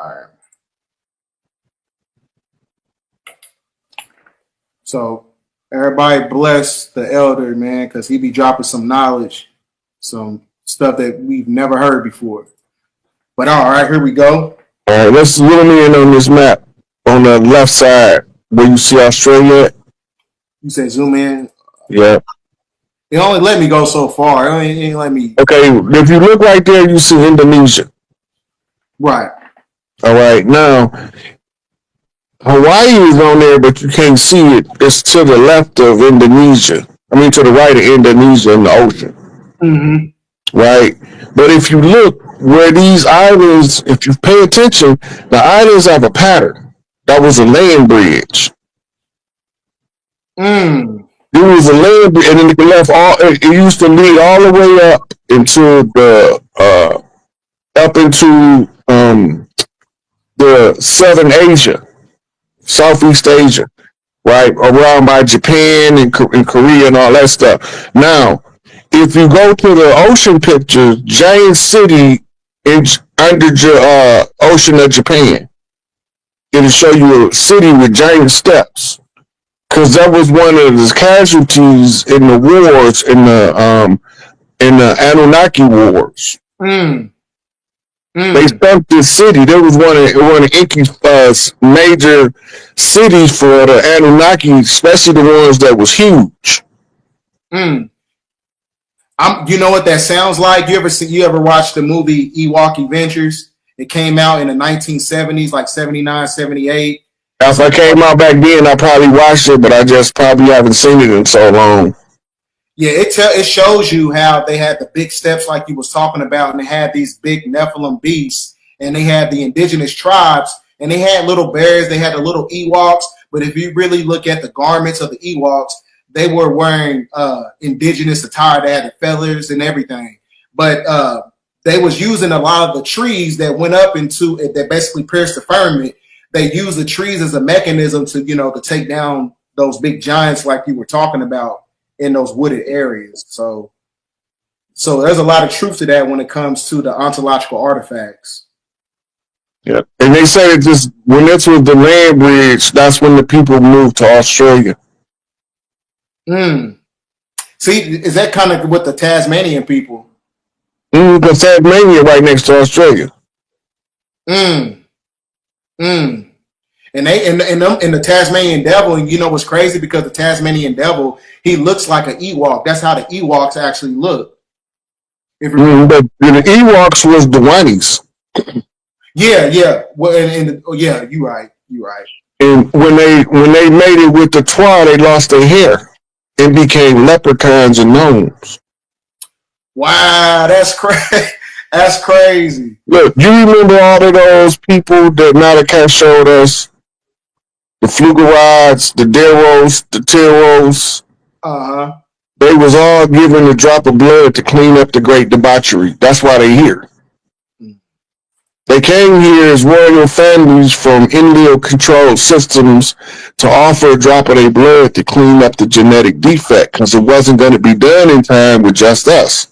right. So everybody bless the elder, man, because he be dropping some knowledge, some stuff that we've never heard before. But all right, here we go. All right, let's zoom in on this map on the left side where you see Australia. You said zoom in. Yeah. It only let me go so far. It ain't let me. Okay, if you look right there, you see Indonesia. Right. All right, now Hawaii is on there, but you can't see it. It's to the left of Indonesia. I mean, to the right of Indonesia in the ocean. Mm-hmm. Right? But if you look where these islands, if you pay attention, the islands have a pattern. That was a land bridge. It was a land bridge, and then it left it used to lead all the way up into the Southern Asia, Southeast Asia, right? Around by Japan and Korea and all that stuff. Now, if you go to the ocean pictures, giant city under the ocean of Japan, it'll show you a city with giant steps. Because that was one of the casualties in the wars, in the Anunnaki wars. They stumped this city. There was one of Inky's major cities for the Anunnaki, especially the ones that was huge. You know what that sounds like? You ever watched the movie Ewok Adventures? It came out in the 1970s, like 79, 78. If I came out back then, I probably watched it, but I just probably haven't seen it in so long. Yeah, it shows you how they had the big steps like you was talking about, and they had these big Nephilim beasts, and they had the indigenous tribes, and they had little bears, they had the little Ewoks, but if you really look at the garments of the Ewoks, they were wearing indigenous attire. They had the feathers and everything, but they was using a lot of the trees that went up into it that basically pierced the firmament. They use the trees as a mechanism to take down those big giants like you were talking about in those wooded areas. So there's a lot of truth to that when it comes to the ontological artifacts. Yeah, and they say it just when this was the land bridge, that's when the people moved to Australia. See, is that kind of with the Tasmanian people? Because Tasmania right next to Australia. And the Tasmanian devil, and you know what's crazy, because the Tasmanian devil, he looks like an Ewok. That's how the Ewoks actually look. But the Ewoks was the Wannies. Yeah. Well, yeah, you're right. And when they made it with the Twa, they lost their hair and became leprechauns and gnomes. Wow, that's crazy. That's crazy. Look, you remember all of those people that Malachi showed us? The Flugerods, the Deros, the Teros. They was all given a drop of blood to clean up the great debauchery. That's why they're here. They came here as royal families from Indio-controlled systems to offer a drop of their blood to clean up the genetic defect, because it wasn't going to be done in time with just us.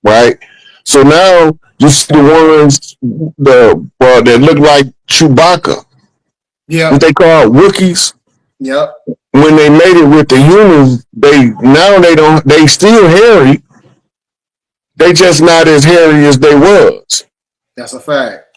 Right? So now you see the ones that look like Chewbacca. Yeah. What they call Wookiees. Yep. When they made it with the humans, they still hairy. They just not as hairy as they was. That's a fact.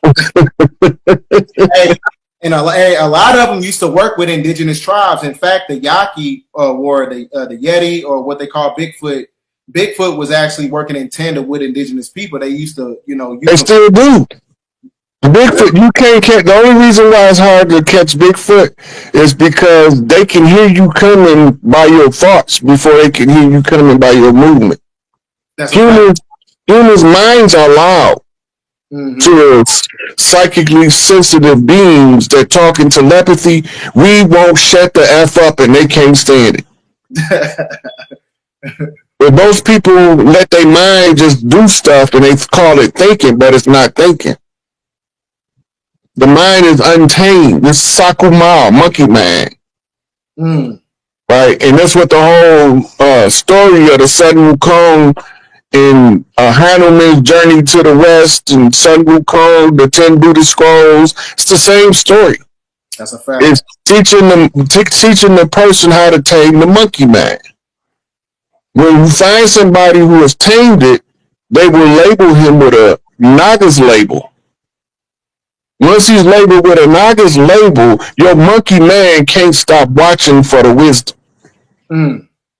And a lot of them used to work with indigenous tribes. In fact, the Yaqui wore the Yeti, or what they call Bigfoot. Bigfoot was actually working in tandem with indigenous people. They used to, they still do. Bigfoot, you can't catch. The only reason why it's hard to catch Bigfoot is because they can hear you coming by your thoughts before they can hear you coming by your movement. Humans' minds are loud to psychically sensitive beings that talk in telepathy. We won't shut the F up, and they can't stand it. But most people let their mind just do stuff, and they call it thinking, but it's not thinking. The mind is untamed. This Sakuma, monkey mind. Right? And that's what the whole story of the Sudden Wukong in Hanuman's Journey to the West and Sun Wukong, the 10 Buddhist Scrolls. It's the same story. That's a fact. It's teaching the person how to tame the monkey mind. When you find somebody who has tamed it, they will label him with a Naga's label. Once he's labeled with a Naga's label, your monkey man can't stop watching for the wisdom.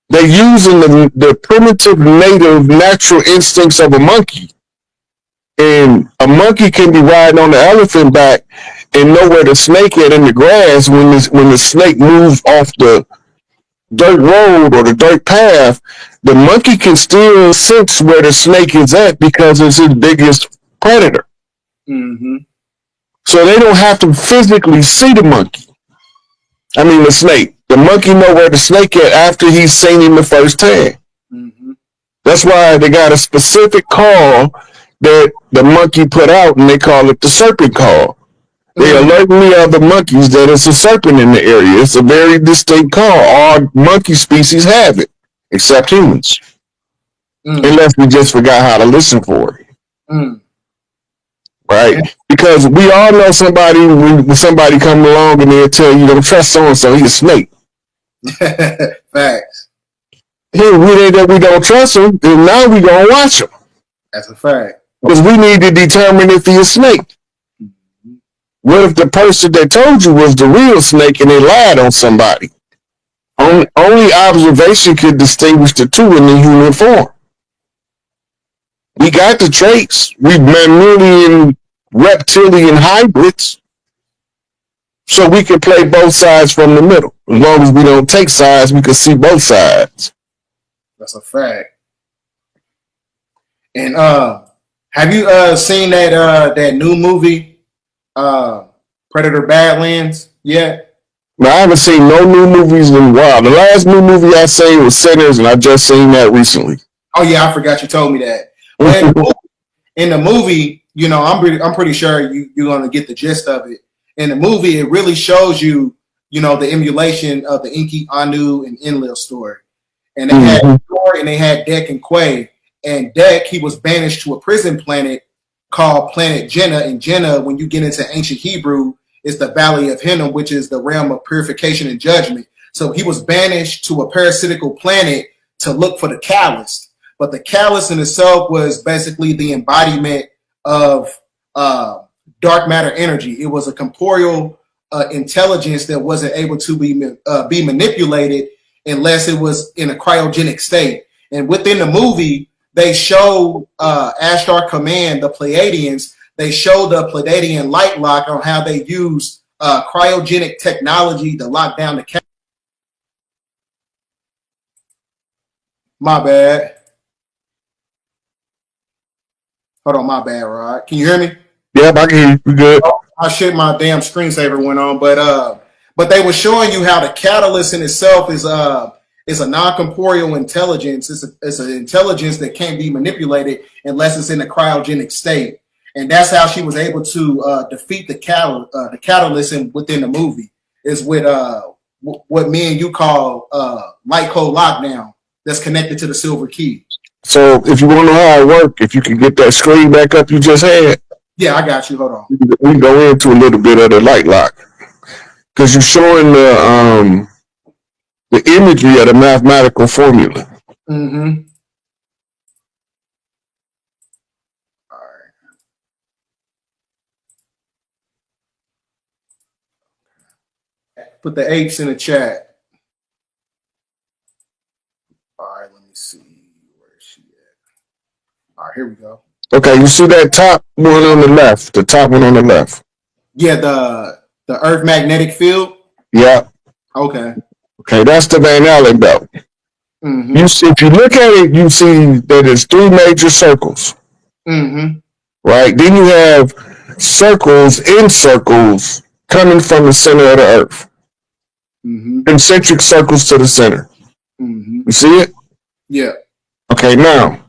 They're using the primitive, native, natural instincts of a monkey. And a monkey can be riding on the elephant back and know where the snake is in the grass when the snake moves off the dirt road or the dirt path. The monkey can still sense where the snake is at because it's his biggest predator. So they don't have to physically see the monkey. I mean the snake. The monkey know where the snake is after he's seen him the first time. That's why they got a specific call that the monkey put out, and they call it the serpent call. They alert the other monkeys that it's a serpent in the area. It's a very distinct call. All monkey species have it, except humans. Unless we just forgot how to listen for it. Right? Because we all know somebody, when somebody come along and they'll tell you, don't trust so-and-so, he's a snake. Facts. Here, we don't trust him, and now we gonna watch him. That's a fact. Because we need to determine if he's a snake. What if the person that told you was the real snake and they lied on somebody? Only observation could distinguish the two in the human form. We got the traits. We mammalian, reptilian hybrids. So we can play both sides from the middle. As long as we don't take sides, we can see both sides. That's a fact. And have you seen that new movie, Predator Badlands, yet? No, I haven't seen no new movies in a while. The last new movie I seen was Sinners, and I just seen that recently. Oh yeah, I forgot you told me that. Well, in the movie, you know, I'm pretty sure you're gonna get the gist of it. In the movie, it really shows you, you know, the emulation of the Enki, Anu, and Enlil story. And they had Thor and they had Dek and Quay. And Dek, he was banished to a prison planet called Planet Jenna. And Jenna, when you get into ancient Hebrew, is the Valley of Hinnom, which is the realm of purification and judgment. So he was banished to a parasitical planet to look for the Callus. But the Callus in itself was basically the embodiment of dark matter energy. It was a corporeal intelligence that wasn't able to be manipulated unless it was in a cryogenic state. And within the movie, they show Ashtar Command, the Pleiadians. They show the Pleiadian light lock on how they use cryogenic technology to lock down the Callus. My bad. Hold on, my bad, Rod. Can you hear me? Yep, I can hear you. We good. Oh, I shit, my damn screensaver went on, but they were showing you how the catalyst in itself is a non-corporeal intelligence. It's an intelligence that can't be manipulated unless it's in a cryogenic state, and that's how she was able to defeat the catalyst within the movie. Is with what me and you call light code lockdown that's connected to the silver key. So if you want to know how it works, if you can get that screen back up you just had. Yeah, I got you. Hold on. We can go into a little bit of the light lock. Because you're showing the imagery of the mathematical formula. Mm-hmm. All right. Put the H's in the chat. All right, let me see. Where is she at? All right, here we go. Okay, you see that top one on the left? The top one on the left. Yeah, the Earth magnetic field. Yeah. Okay. Okay, that's the Van Allen belt. Mm-hmm. You see, if you look at it, you see that there's three major circles. Mm-hmm. Right? Then you have circles in circles coming from the center of the Earth. Mm-hmm. Concentric circles to the center. Mm-hmm. You see it? Yeah. Okay, now,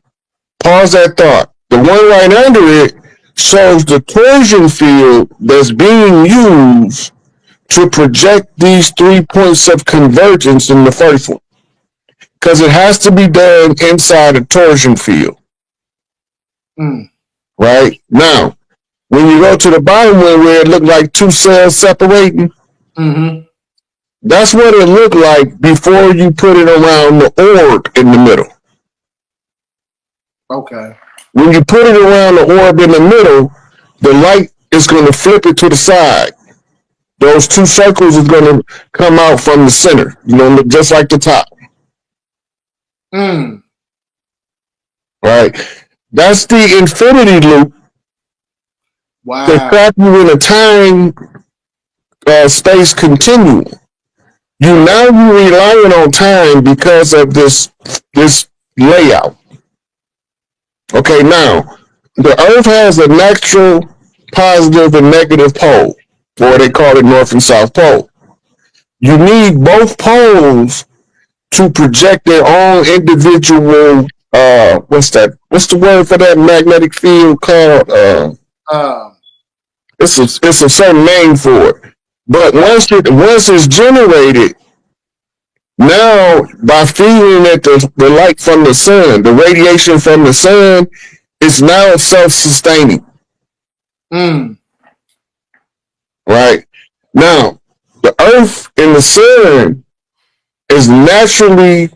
pause that thought. The one right under it shows the torsion field that's being used to project these 3 points of convergence in the first one. Because it has to be done inside a torsion field. Mm. Right? Now, when you go to the bottom one where it looked like two cells separating, Mm-hmm. that's what it looked like before you put it around the orb in the middle. Okay. When you put it around the orb in the middle, the light is going to flip it to the side. Those two circles is going to come out from the center, just like the top. Mm. Right? That's the infinity loop to Wow. trap you in a time space continuum. You relying on time because of this layout. Okay, now the Earth has a natural positive and negative pole, or they call it North and South Pole. You need both poles to project their own individual. What's that? What's the word for that magnetic field called? It's a certain name for it. But once it's generated, now by feeding it the light from the sun, the radiation from the sun, it's now self-sustaining. Mm. Right? Now, the earth and the sun is naturally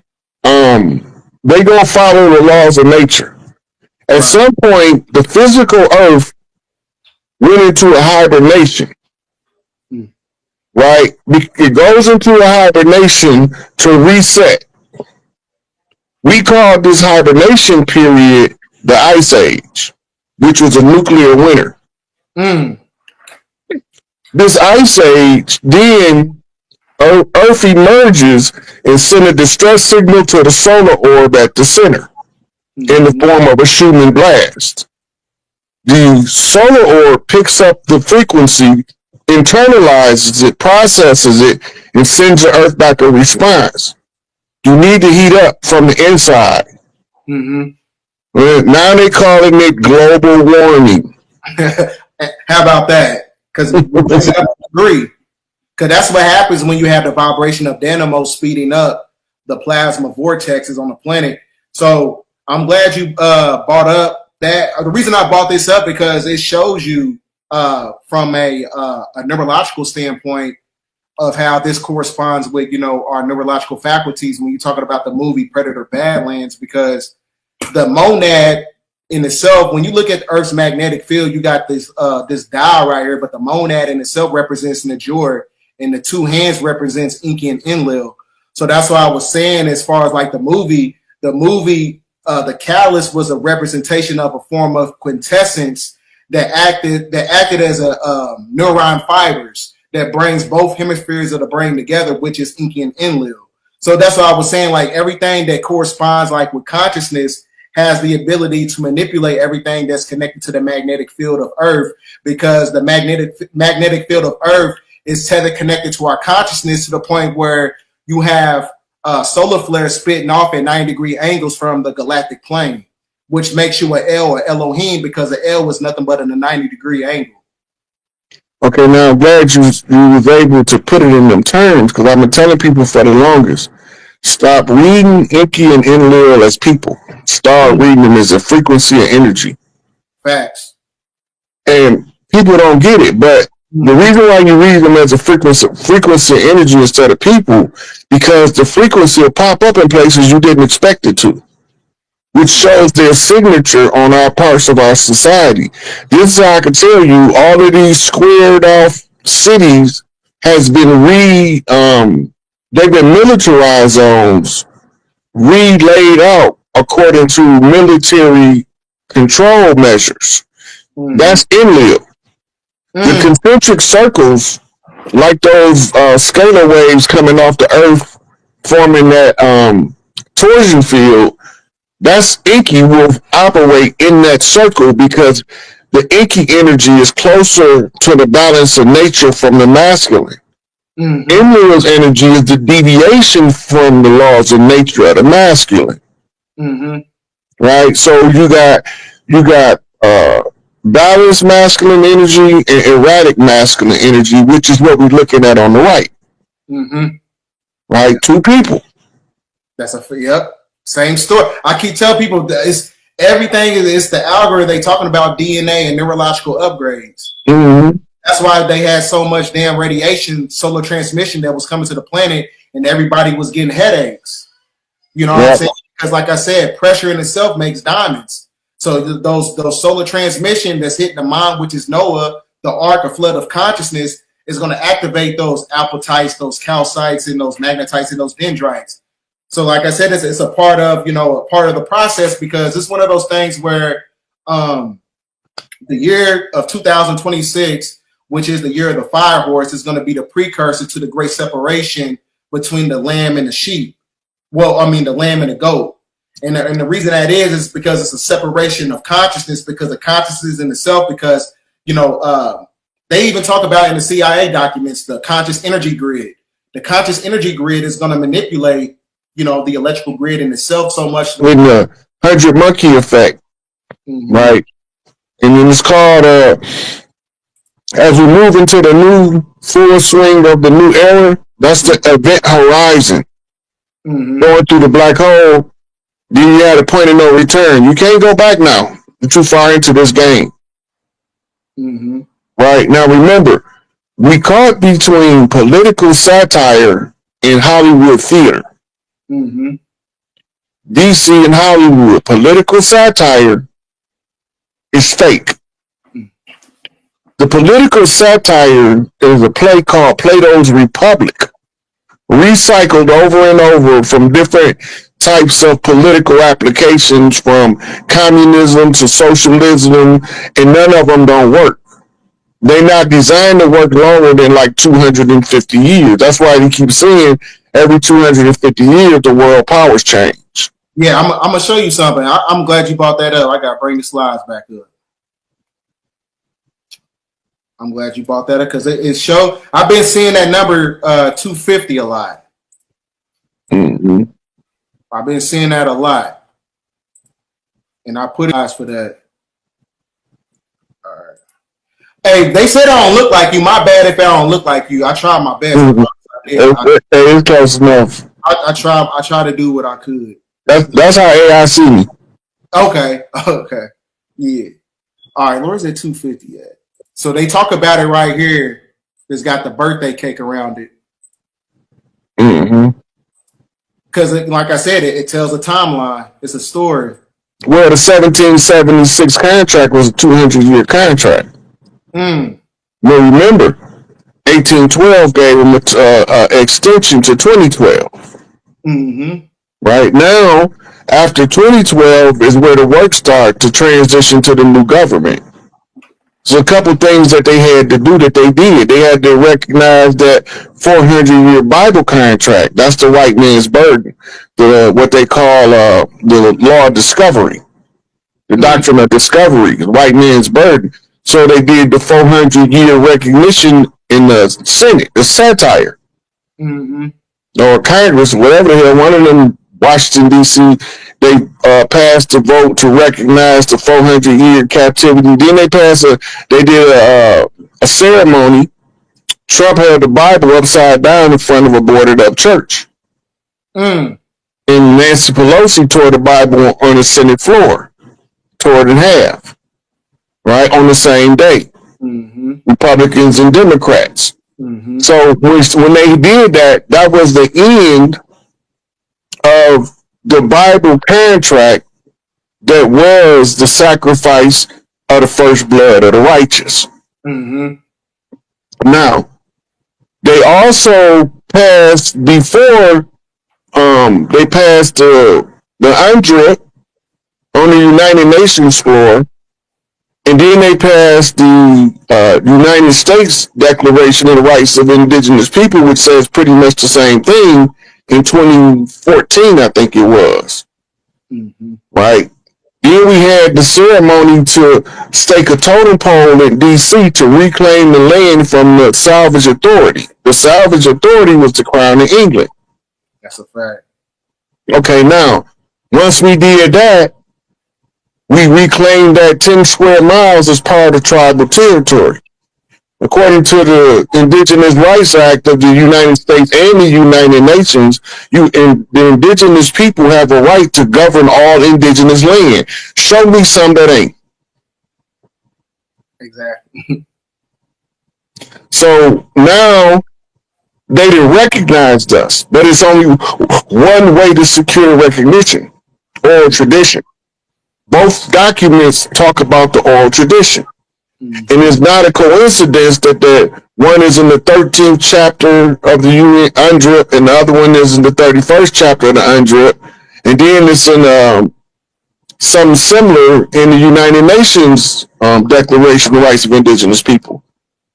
they gonna follow the laws of nature. At some point, the physical earth went into a hibernation. Mm. Right? It goes into a hibernation to reset. We called this hibernation period the Ice Age, which was a nuclear winter. Mm. This Ice Age, then Earth emerges and sends a distress signal to the solar orb at the center in the form of a Schumann blast. The solar orb picks up the frequency, internalizes it, processes it, and sends the Earth back a response. You need to heat up from the inside. Mm-hmm. Now they're calling it global warming. How about that? Because we agree. Because that's what happens when you have the vibration of dynamo speeding up the plasma vortexes on the planet. So I'm glad you brought up that. The reason I brought this up because it shows you from a neurological standpoint of how this corresponds with our neurological faculties when you're talking about the movie Predator Badlands, because the monad in itself, when you look at Earth's magnetic field, you got this dial right here, but the monad in itself represents Najor, and the two hands represents Enki and Enlil. So that's why I was saying, as far as like the movie, the catalyst was a representation of a form of quintessence that acted as a neuron fibers that brings both hemispheres of the brain together, which is Enki and Enlil. So that's why I was saying, like, everything that corresponds like with consciousness has the ability to manipulate everything that's connected to the magnetic field of Earth, because the magnetic field of Earth is tethered connected to our consciousness to the point where you have solar flares spitting off at 90-degree angles from the galactic plane, which makes you an El or Elohim, because the El was nothing but in a 90-degree angle. Okay, now I'm glad you was able to put it in them terms, because I've been telling people for the longest, stop reading Enki and Enlil as people. Start reading them as a frequency of energy. Facts. And people don't get it, but the reason why you read them as a frequency of energy instead of people, because the frequency will pop up in places you didn't expect it to, which shows their signature on our parts of our society. This is how I can tell you, all of these squared off cities has been they've been militarized zones, relayed out according to military control measures. Mm-hmm. That's Enlil. The concentric circles, like those scalar waves coming off the Earth, forming that torsion field, that's Enki will operate in that circle, because the Enki energy is closer to the balance of nature from the masculine. Mm-hmm. Enlil's energy is the deviation from the laws of nature of the masculine. Mm-hmm. Right? So you got balanced masculine energy and erratic masculine energy, which is what we're looking at on the right. Mm-hmm. Right? Two people. That's yep. Same story. I keep telling people that everything is the algorithm. They talking about DNA and neurological upgrades. Mm-hmm. That's why they had so much damn radiation, solar transmission that was coming to the planet, and everybody was getting headaches. You know what I'm saying? Because, like I said, pressure in itself makes diamonds. So those solar transmission that's hitting the mind, which is Noah, the arc, a flood of consciousness, is going to activate those apatites, those calcites, and those magnetites, and those dendrites. So, like I said, it's a part of the process, because it's one of those things where the year of 2026, which is the year of the fire horse, is going to be the precursor to the great separation between the lamb and the sheep. Well, I mean, the lamb and the goat. And the reason that is because it's a separation of consciousness, because the consciousness in itself, because, they even talk about in the CIA documents, the conscious energy grid. The conscious energy grid is going to manipulate, the electrical grid in itself so much. With the 100 monkey effect, right? And then it's called, as we move into the new full swing of the new era, that's the event horizon. Going through the black hole, then you had a point of no return. You can't go back now. You're too far into this game. Right? Now remember, we caught between political satire and Hollywood theater. DC and Hollywood, political satire is fake. The political satire is a play called Plato's Republic, recycled over and over from different types of political applications, from communism to socialism, and none of them don't work. They're not designed to work longer than like 250 years. That's why they keep saying every 250 years the world powers change. Yeah, I'm going to show you something. I'm glad you brought that up. I got to bring the slides back up. I'm glad you brought that up, because it show. I've been seeing that number 250 a lot. I've been seeing that a lot, and I put eyes for that. All right. Hey, they said I don't look like you. My bad if I don't look like you. I tried my best. It's close enough. I try to do what I could. That's how AI see me. Okay. Yeah. All right. Where's that 250 at? So they talk about it right here. It's got the birthday cake around it. Because, like I said, it tells a timeline. It's a story. Well, the 1776 contract was a 200-year contract. Well, remember, 1812 gave them an extension to 2012. Right now, after 2012 is where the work started to transition to the new government. So a couple things that they had to do that they did. They had to recognize that 400-year Bible contract. That's the white man's burden. What they call the law of discovery. The doctrine of discovery, the white man's burden. So they did the 400-year recognition in the Senate, the satire. Or Congress, whatever the hell, one of them, Washington, D.C., they passed a vote to recognize the 400-year captivity. Then they did a ceremony. Trump held the Bible upside down in front of a boarded-up church. And Nancy Pelosi tore the Bible on the Senate floor, tore it in half, right, on the same day. Republicans and Democrats. So when they did that, that was the end of the Bible contract that was the sacrifice of the first blood of the righteous. Now, they also passed before they passed the UNDRA on the United Nations floor, and then they passed the United States Declaration of the Rights of Indigenous People, which says pretty much the same thing. In 2014, I think it was. Right? Then we had the ceremony to stake a totem pole in D.C. to reclaim the land from the Salvage Authority. The Salvage Authority was the Crown of England. That's a fact. Okay, now, once we did that, we reclaimed that 10 square miles as part of tribal territory. According to the Indigenous Rights Act of the United States and the United Nations, the indigenous people have a right to govern all indigenous land. Show me some that ain't. Exactly. So now they didn't recognize us, but it's only one way to secure recognition: oral tradition. Both documents talk about the oral tradition. And it's not a coincidence that the one is in the 13th chapter of the UNDRIP and the other one is in the 31st chapter of the UNDRIP. And then it's in something similar in the United Nations Declaration of the Rights of Indigenous People.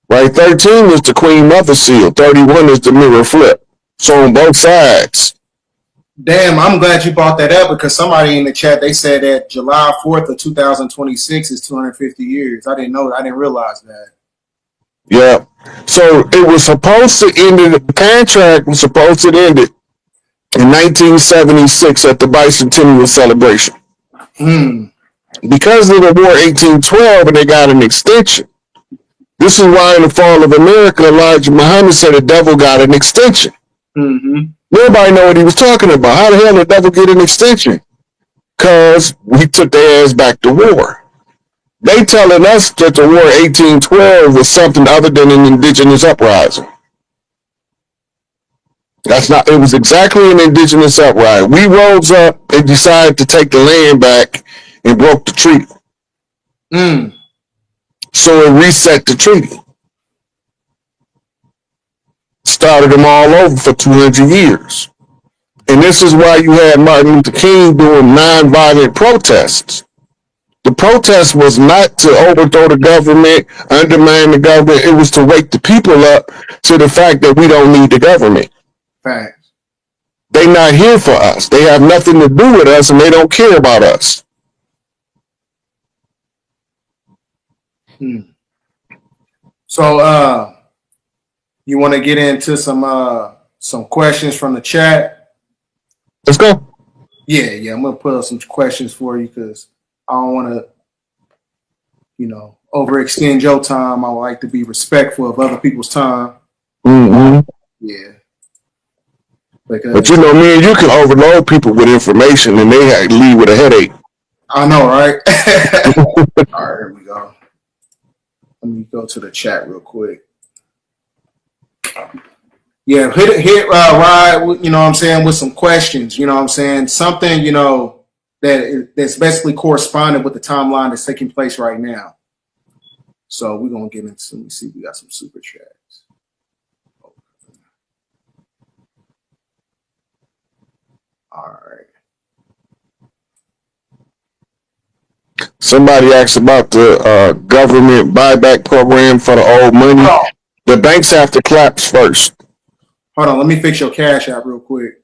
Right? 13 is the Queen Mother Seal. 31 is the mirror flip. So on both sides. Damn, I'm glad you brought that up because somebody in the chat, they said that July 4th of 2026 is 250 years. I didn't know that. I didn't realize that. Yeah. So it was supposed to end, the contract was supposed to end it in 1976 at the bicentennial celebration. Because of the War 1812 and they got an extension. This is why in the Fall of America, Elijah Muhammad said the devil got an extension. Nobody know what he was talking about. How the hell did the devil get an extension? Because we took their ass back to war. They telling us that the War 1812 was something other than an indigenous uprising. That's not, it was exactly an indigenous uprising. We rose up and decided to take the land back and broke the treaty. So it reset the treaty. Started them all over for 200 years. And this is why you had Martin Luther King doing nonviolent protests. The protest was not to overthrow the government, undermine the government. It was to wake the people up to the fact that we don't need the government. Facts. They're not here for us. They have nothing to do with us and they don't care about us. So you want to get into some questions from the chat? Let's go. Yeah, I'm gonna put up some questions for you because I don't want to, overextend your time. I like to be respectful of other people's time. Yeah. But you know, me and you can overload people with information and they leave with a headache. I know, right? All right, here we go. Let me go to the chat real quick. Yeah, hit Rod, what I'm saying, with some questions, what I'm saying? Something, that's basically corresponding with the timeline that's taking place right now. So we're going to get into, let me see, we got some super chats. All right. Somebody asked about the government buyback program for the old money. Oh. The banks have to collapse first. Hold on, let me fix your cash app real quick.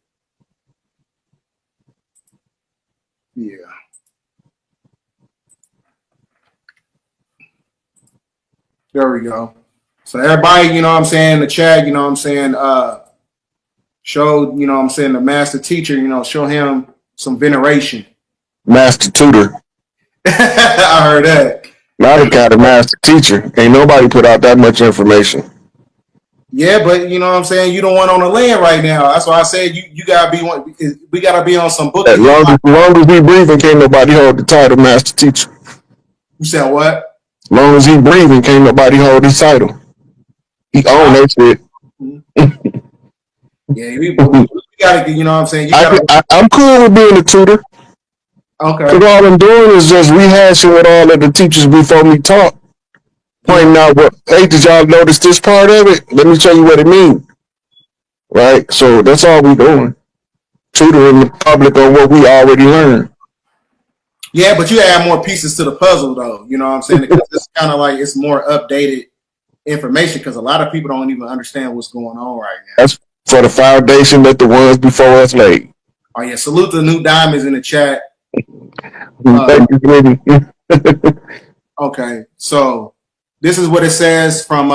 Yeah. There we go. So everybody, in the chat, show, the master teacher, show him some veneration. Master tutor. I heard that. Not a kind of master teacher. Ain't nobody put out that much information. Yeah, but you don't want on the land right now. That's why I said you gotta be one. We gotta be on some book. As long as we breathing, can't nobody hold the title master teacher. You said what? As long as he breathing, can't nobody hold his title. He own that shit. Yeah, we gotta, I'm cool with being a tutor. Okay. Because all I'm doing is just rehashing what all of the teachers before me taught. Pointing out, hey, did y'all notice this part of it? Let me tell you what it means. Right? So that's all we doing. Tutoring the public on what we already learned. Yeah, but you add more pieces to the puzzle, though. You know what I'm saying? Because it's kind of like it's more updated information because a lot of people don't even understand what's going on right now. That's for the foundation that the ones before us laid. Oh, yeah. Salute the new diamonds in the chat. Thank you, baby. Okay, so this is what it says from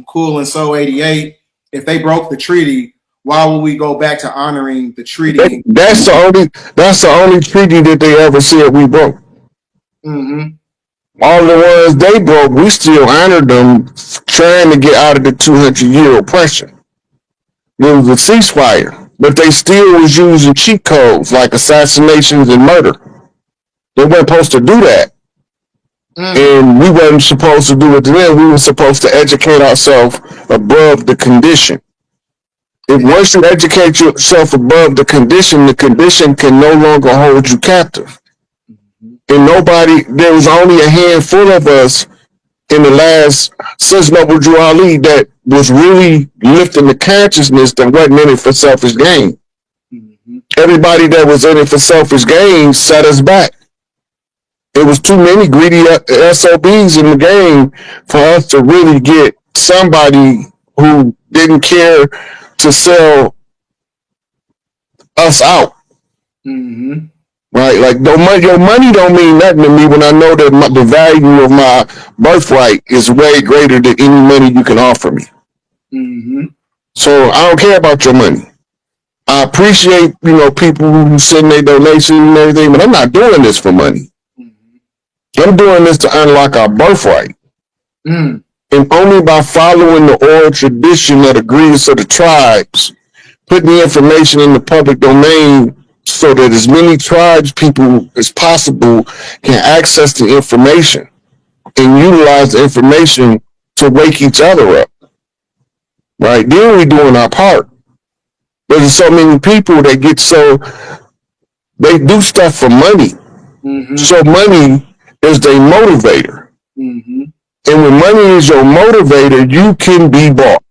Cool and So 88. If they broke the treaty, why would we go back to honoring the treaty? That's the only treaty that they ever said we broke. All the ones they broke, we still honored them, trying to get out of the 200-year oppression. There was a ceasefire, but they still was using cheat codes like assassinations and murder. They weren't supposed to do that. And we weren't supposed to do it to them. We were supposed to educate ourselves above the condition. If once you educate yourself above the condition can no longer hold you captive. And there was only a handful of us in the last, since Noble Drew Ali, that was really lifting the consciousness that wasn't in it for selfish gain. Everybody that was in it for selfish gain set us back. There was too many greedy SOBs in the game for us to really get somebody who didn't care to sell us out. Right? Like your money don't mean nothing to me when I know that the value of my birthright is way greater than any money you can offer me. So I don't care about your money. I appreciate, people who send their donations and everything, but I'm not doing this for money. I'm doing this to unlock our birthright. And only by following the oral tradition that agrees to the tribes, putting the information in the public domain so that as many tribes people as possible can access the information and utilize the information to wake each other up. Right? Then we're doing our part. There's so many people that they do stuff for money. So money is their motivator. And when money is your motivator, you can be bought.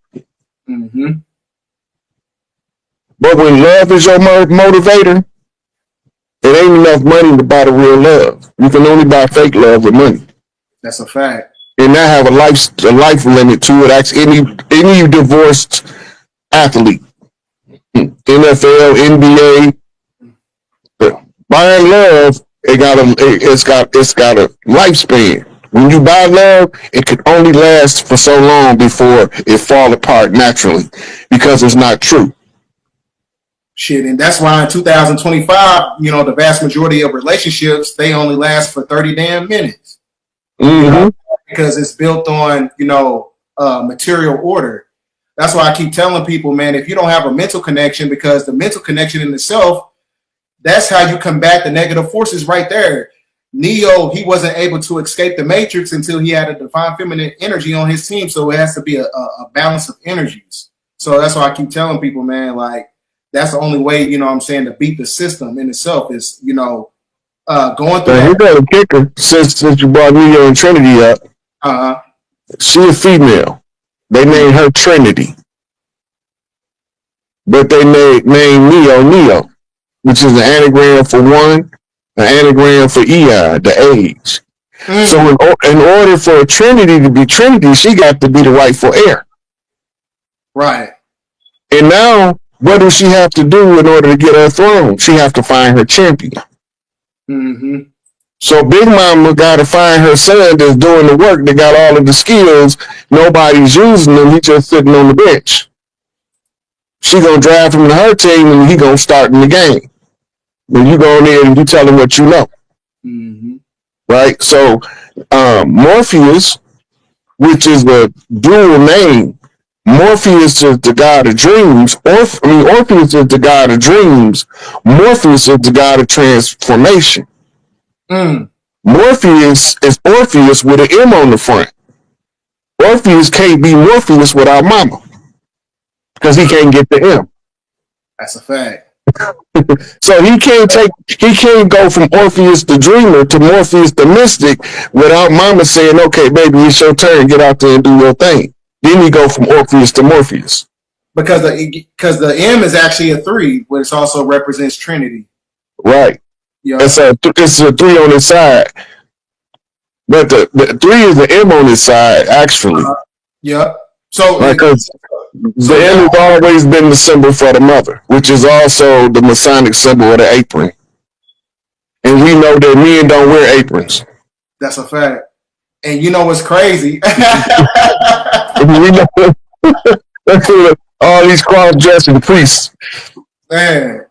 But when love is your motivator, it ain't enough money to buy the real love. You can only buy fake love with money. That's a fact. And that have a life limit to it. Ask any divorced athlete, NFL, NBA. But buying love, it's got a lifespan. When you buy love, it can only last for so long before it fall apart naturally because it's not true. Shit, and that's why in 2025, the vast majority of relationships, they only last for 30 damn minutes. Because it's built on, material order. That's why I keep telling people, man, if you don't have a mental connection, because the mental connection in itself, that's how you combat the negative forces right there. Neo, he wasn't able to escape the matrix until he had a divine feminine energy on his team. So it has to be a balance of energies. So that's why I keep telling people, man, like, that's the only way, to beat the system in itself is, going through. You got a kicker since you brought Neo and Trinity up. She a female. They named her Trinity. But they named Neo, which is an anagram for one, an anagram for eon, the age. So in order for a Trinity to be Trinity, she got to be the rightful heir. Right. And now, what does she have to do in order to get her throne? She have to find her champion. So Big Mama got to find her son that's doing the work, that got all of the skills. Nobody's using them. He just sitting on the bench. She going to draft him to her team, and he going to start in the game. When you go in there and you tell him what you know. Right? So Morpheus, which is the dual name, Morpheus is the god of dreams. Orpheus is the god of dreams. Morpheus is the god of transformation. Morpheus is Orpheus with an M on the front. Orpheus can't be Morpheus without Mama because he can't get the M. That's a fact. So he can't go from Orpheus the dreamer to Morpheus the mystic without Mama saying, "Okay, baby, it's your turn. Get out there and do your thing." Then you go from Orpheus to Morpheus. Because the M is actually a 3, which also represents Trinity. Right. Yeah. It's a 3 on its side. But the 3 is the M on its side, actually. Yeah. So because the M has always been the symbol for the mother, which is also the Masonic symbol of the apron. And we know that men don't wear aprons. That's a fact. And you know what's crazy? We know all these cross-dressing priests. Man.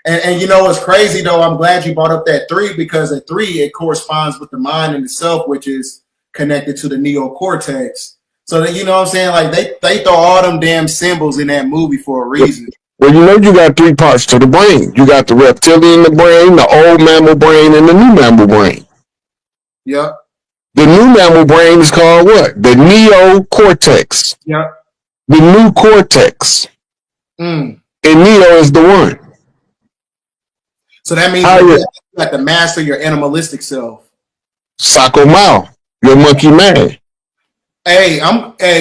And you know what's crazy though? I'm glad you brought up that three because at three it corresponds with the mind in itself, which is connected to the neocortex. So that you know what I'm saying? Like they throw all them damn symbols in that movie for a reason. Well, you know you got three parts to the brain. You got the reptilian brain, the old mammal brain, and the new mammal brain. Yep. The new mammal brain is called what? The neocortex. Yep. The new cortex. Mm. And neo is the one. So that means you have to master your animalistic self. Socko Mao, your monkey man. Hey,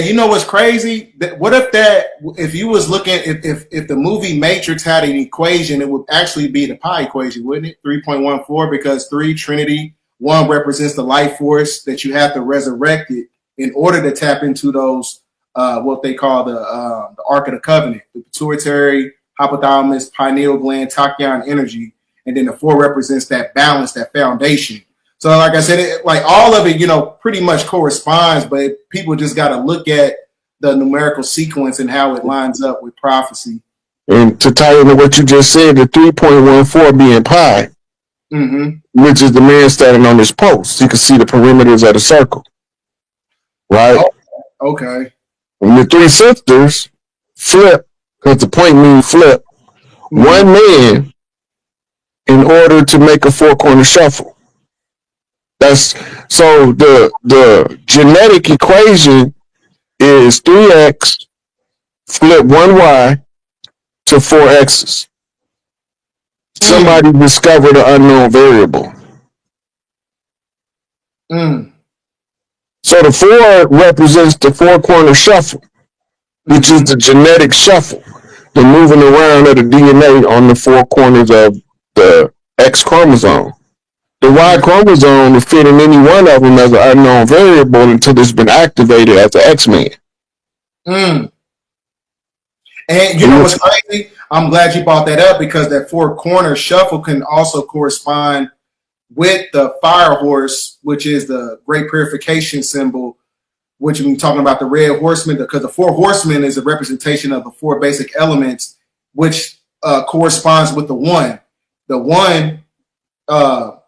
you know what's crazy? What if you was looking if the movie Matrix had an equation, it would actually be the pi equation, wouldn't it? 3.14 because 3 Trinity, 1 represents the life force that you have to resurrect it in order to tap into those what they call the Ark of the Covenant, the pituitary, hypothalamus, pineal gland, tachyon energy, and then the 4 represents that balance, that foundation. So, like I said, like all of it, you know, pretty much corresponds, but people just got to look at the numerical sequence and how it lines up with prophecy. And to tie into what you just said, the 3.14 being pi, which is the man standing on his post, you can see the perimeters of the circle, right? Oh, okay. And the 3 sisters flip, because the point means flip, one man in order to make a 4-corner shuffle. That's so the genetic equation is 3x flip 1y to 4 x's. Somebody discovered an unknown variable. So the 4 represents the 4-corner shuffle, which is the genetic shuffle, the moving around of the DNA on the 4 corners of the X chromosome. The Y chromosome will fit in any one of them as an unknown variable until it's been activated as an X-Man. And you know what's crazy? I'm glad you brought that up because that 4-corner shuffle can also correspond with the fire horse, which is the great purification symbol, which we're talking about the red horseman, because the 4 horsemen is a representation of the 4 basic elements, which corresponds with the 1. The 1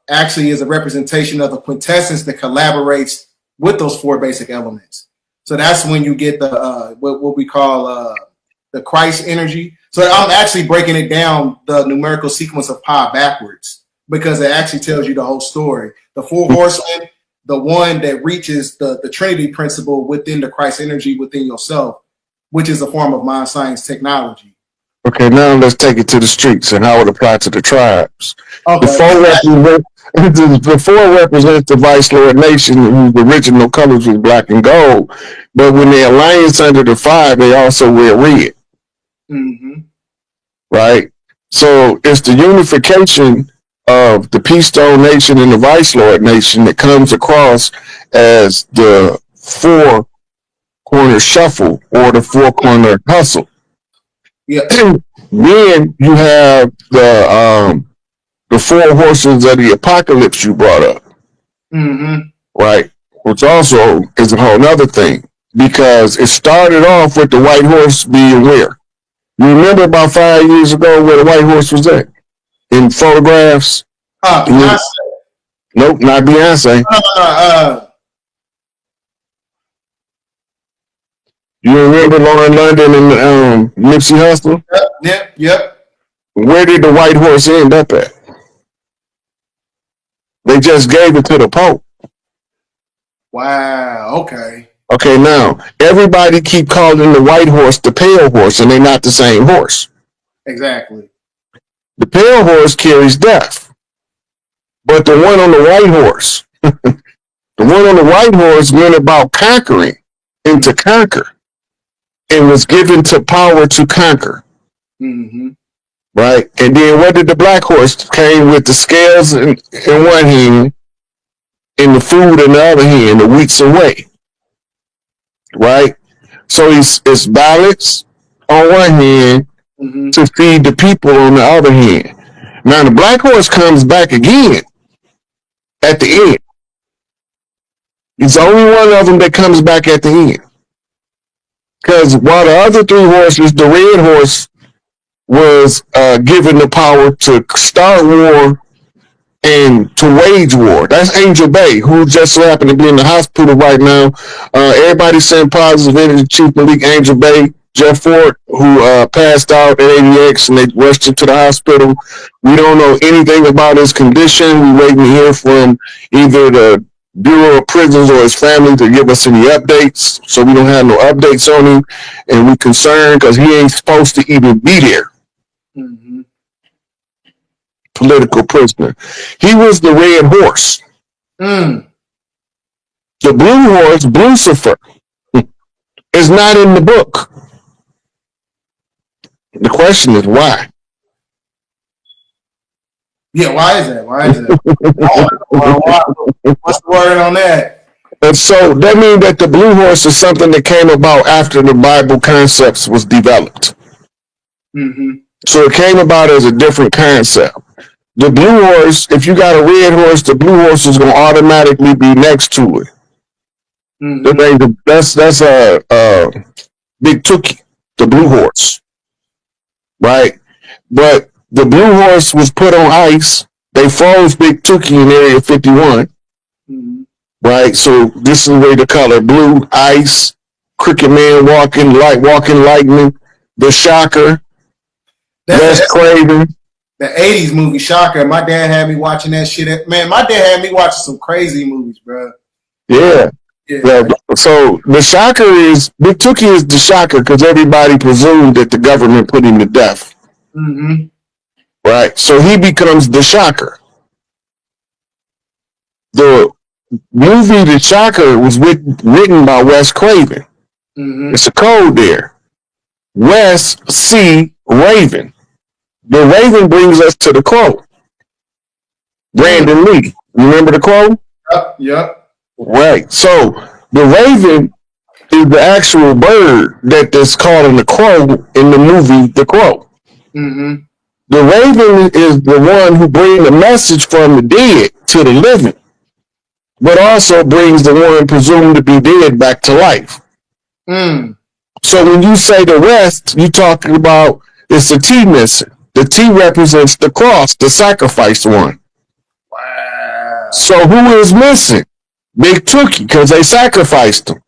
actually is a representation of the quintessence that collaborates with those 4 basic elements. So that's when you get the what we call the Christ energy. So I'm actually breaking it down, the numerical sequence of pi backwards, because it actually tells you the whole story. The 4 horsemen, the 1 that reaches the Trinity principle within the Christ energy within yourself, which is a form of mind science technology. Okay, now let's take it to the streets and how it applies to the tribes. Okay. The 4 represents the Vice Lord Nation, whose original colors was black and gold. But when they alliance under the 5, they also wear red. Right? So it's the unification of the Peace Stone Nation and the Vice Lord Nation that comes across as the 4-corner shuffle or the 4-corner hustle. Yeah. Then you have the 4 horses of the apocalypse you brought up. Right? Which also is a whole other thing, because it started off with the white horse being where? You remember about 5 years ago where the white horse was at? In photographs? Beyonce. Nope, not Beyonce. You remember Lauren London and Nipsey Hussle? Yep. Where did the white horse end up at? They just gave it to the Pope. Wow. Okay. Okay, now everybody keep calling the white horse the pale horse, and they're not the same horse. Exactly. The pale horse carries death, but the one on the white horse, went about conquering and to conquer, and was given to power to conquer. Right, and then what did the black horse came with? The scales in one hand, and the food in the other hand, the weeks away. Right? So it's balance on one hand to feed the people on the other hand. Now the black horse comes back again at the end. It's only one of them that comes back at the end. Because while the other 3 horses, the red horse was given the power to start war and to wage war. That's Angel Bay, who just so happened to be in the hospital right now. Everybody's saying positive energy. Chief Malik Angel Bay, Jeff Ford, who passed out at ADX and they rushed him to the hospital. We don't know anything about his condition. We're waiting to hear from either the Bureau of Prisons or his family to give us any updates. So we don't have no updates on him. And we're concerned because he ain't supposed to even be there. Mm-hmm. Political prisoner. He was the red horse. Mm. The blue horse, Lucifer, is not in the book. The question is why? Yeah, why is that? Why? What's the word on that? And so that means that the blue horse is something that came about after the Bible concepts was developed. Mm-hmm. So it came about as a different concept. The blue horse, if you got a red horse, the blue horse is going to automatically be next to it. Mm-hmm. That's Big Tookie, the blue horse, right? But the blue horse was put on ice. They froze Big Tookie in Area 51, mm-hmm. right? So this is where the color blue, ice, Cricket Man walking lightning, the Shocker, Les Craven. The 80s movie Shocker. My dad had me watching that shit. Man, my dad had me watching some crazy movies, bro. Yeah. So the Shocker is, Big Tookie is the Shocker because everybody presumed that the government put him to death. Mm-hmm. Right? So he becomes the Shocker. The movie The Shocker was written by Wes Craven. Mm-hmm. It's a code there. Wes C. Raven. The Raven brings us to the Crow. Brandon Lee. Remember the Crow? Yep. Right. So the Raven is the actual bird that is calling the Crow in the movie The Crow. Mm-hmm. The Raven is the one who brings the message from the dead to the living, but also brings the one presumed to be dead back to life. Mm. So when you say the rest, you're talking about it's a T missing. The T represents the cross, the sacrificed one. Wow. So who is missing? Big Tookie, because they sacrificed him.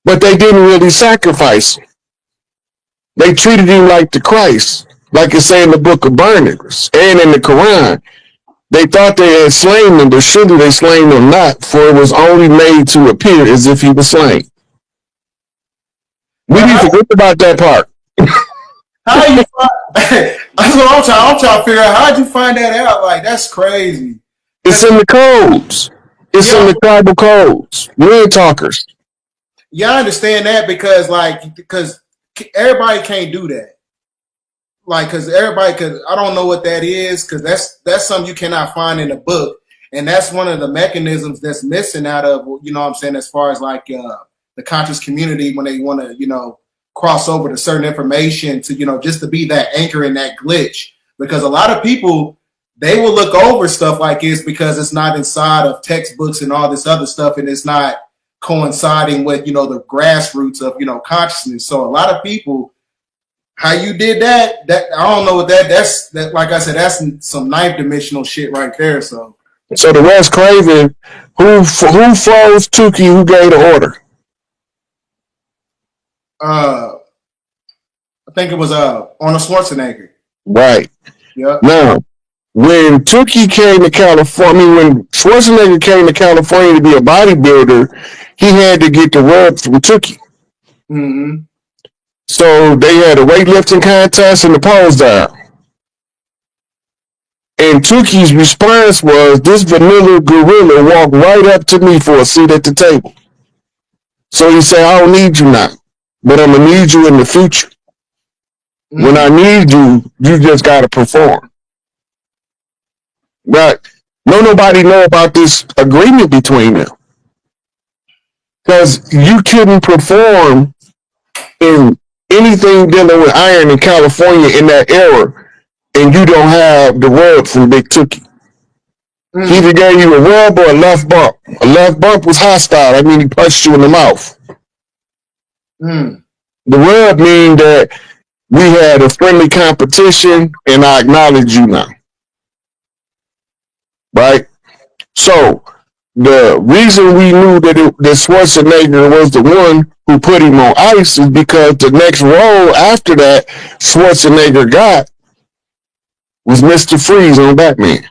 But they didn't really sacrifice him. They treated him like the Christ, like it say in the book of Barnabas and in the Quran. They thought they had slain him, but surely they slain him not, for it was only made to appear as if he was slain. We need to forget about that part. How you find, that's what I'm trying to figure out. How'd you find that out? Like, that's crazy. It's in the codes. It's in the tribal codes. Real talkers. Yeah, I understand that because everybody can't do that. Like, because I don't know what that is, because that's something you cannot find in the book. And that's one of the mechanisms that's missing out of, you know what I'm saying, as far as like the conscious community when they want to, you know, cross over to certain information to, you know, just to be that anchor in that glitch. Because a lot of people, they will look over stuff like this because it's not inside of textbooks and all this other stuff, and it's not coinciding with, you know, the grassroots of, you know, consciousness. So a lot of people, how you did that I don't know what that's like I said, that's some ninth dimensional shit right there. So the Wes Craven, who froze Tookie, who gave the order? I think it was Arnold Schwarzenegger. Right. Yeah. Now, when Tookie came to California, when Schwarzenegger came to California to be a bodybuilder, he had to get the rub from Tookie. Mm-hmm. So they had a weightlifting contest and the pose down. And Tookie's response was, this vanilla gorilla walked right up to me for a seat at the table. So he said, I don't need you now, but I'm going to need you in the future. Mm-hmm. When I need you, you just got to perform. Right? Nobody know about this agreement between them. Because you couldn't perform in anything dealing with iron in California in that era, and you don't have the rub from Big Tookie. Mm. He either gave you a rub or a left bump. A left bump was hostile. I mean, he punched you in the mouth. Mm. The rub means that We had a friendly competition, and I acknowledge you now. Right? So the reason we knew that Schwarzenegger was the one who put him on ice is because the next role after that Schwarzenegger got was Mr. Freeze on Batman.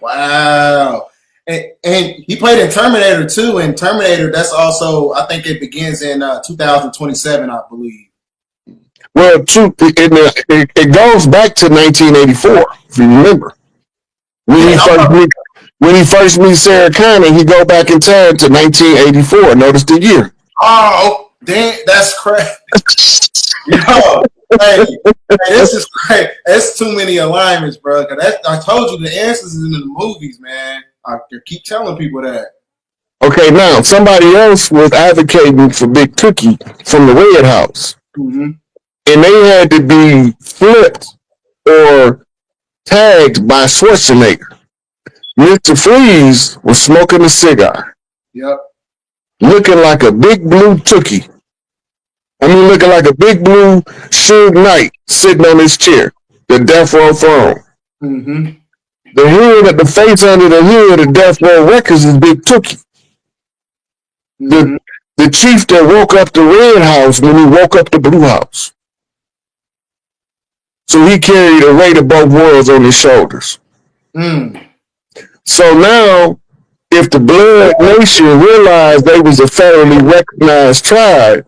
Wow. And he played in Terminator 2, and Terminator, that's also, I think it begins in 2027, I believe. Well, it goes back to 1984, if you remember. When he first meets Sarah Connor, he go back in time to 1984. Notice the year. Oh, damn, that's crazy. Yo, hey, this is crazy. It's too many alignments, bro. I told you the answers is in the movies, man. I keep telling people that. Okay, now somebody else was advocating for Big Tookie from the Red House. Mm-hmm. And they had to be flipped or tagged by Schwarzenegger. Mr. Freeze was smoking a cigar. Yep. Looking like a big blue Tookie. Looking like a big blue Suge Knight sitting on his chair, the Death Row throne. Mm-hmm. The hood at the face under the hood of Death Row Records is Big Tookie. Mm-hmm. The chief that woke up the Red House when he woke up the Blue House. So he carried a weight of both worlds on his shoulders. So now, if the Blood Nation realized they was a federally recognized tribe,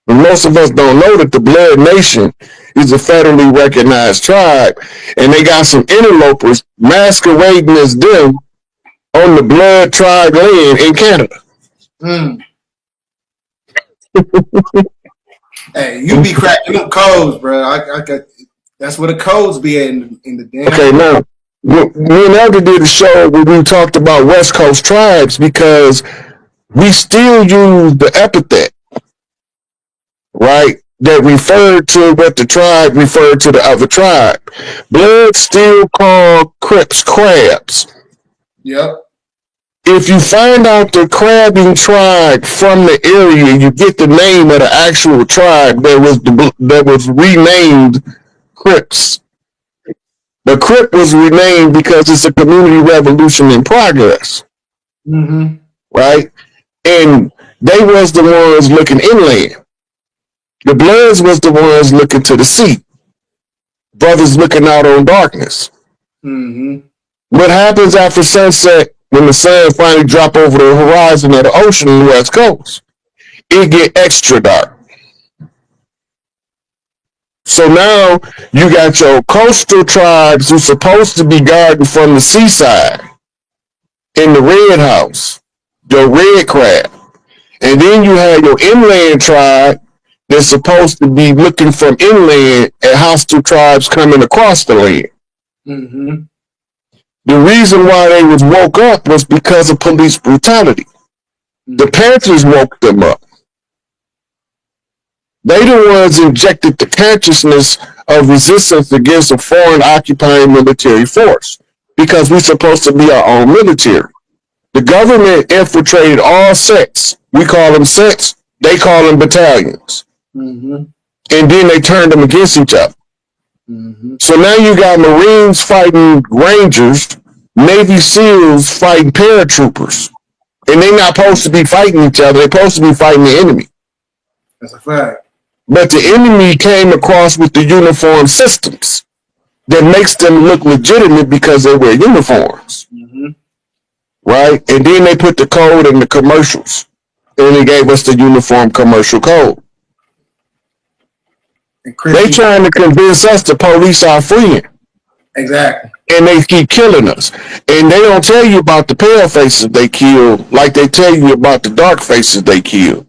and most of us don't know that the Blood Nation is a federally recognized tribe, and they got some interlopers masquerading as them on the Blood tribe land in Canada. Hey, you be cracking them codes, bro. I got. That's where the codes be in the damn. Okay, now we never did a show where we talked about West Coast tribes because we still use the epithet, right? That referred to what the tribe referred to the other tribe. Blood still called Crips crabs. Yep. If you find out the crabbing tribe from the area, you get the name of the actual tribe that was renamed Crips. The Crip was renamed because it's a community revolution in progress. Mm-hmm. Right? And they was the ones looking inland. The Bloods was the ones looking to the sea. Brothers looking out on darkness. Mm-hmm. What happens after sunset when the sun finally drop over the horizon of the ocean on the West Coast? It get extra dark. So now you got your coastal tribes who's supposed to be guarding from the seaside in the Red House, your red crab. And then you have your inland tribe that's supposed to be looking from inland at hostile tribes coming across the land. Mm-hmm. The reason why they was woke up was because of police brutality. Mm-hmm. The Panthers woke them up. They the ones injected the consciousness of resistance against a foreign occupying military force because we're supposed to be our own military. The government infiltrated all sects. We call them sects. They call them battalions. Mm-hmm. And then they turned them against each other. Mm-hmm. So now you got Marines fighting Rangers, Navy SEALs fighting paratroopers. And they're not supposed to be fighting each other. They're supposed to be fighting the enemy. That's a fact. But the enemy came across with the uniform systems that makes them look legitimate because they wear uniforms. Mm-hmm. Right? And then they put the code in the commercials. And they gave us the uniform commercial code. They trying to convince us the police are freeing. Exactly. And they keep killing us. And they don't tell you about the pale faces they kill like they tell you about the dark faces they kill.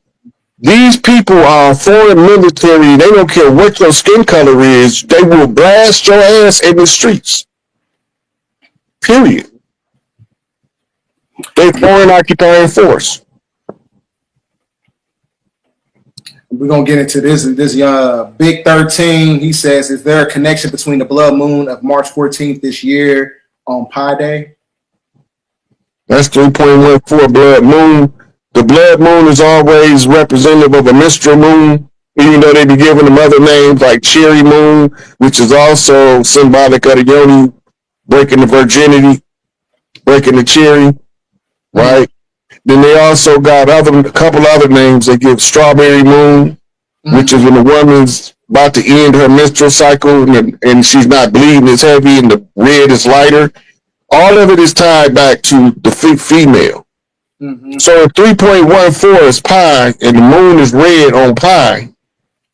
These people are foreign military. They don't care what your skin color is. They will blast your ass in the streets. Period. They foreign occupying force. We're going to get into this Big 13. He says, is there a connection between the blood moon of March 14th this year on Pi Day? That's 3.14 blood moon. The blood moon is always representative of a menstrual moon. Even though they be giving them other names like Cherry Moon, which is also symbolic of the Yoni breaking the virginity, breaking the cherry, right? Then they also got a couple other names. They give Strawberry Moon, which is when the woman's about to end her menstrual cycle and she's not bleeding as heavy and the red is lighter. All of it is tied back to the female. So 3.14 is pi and the moon is red on pi,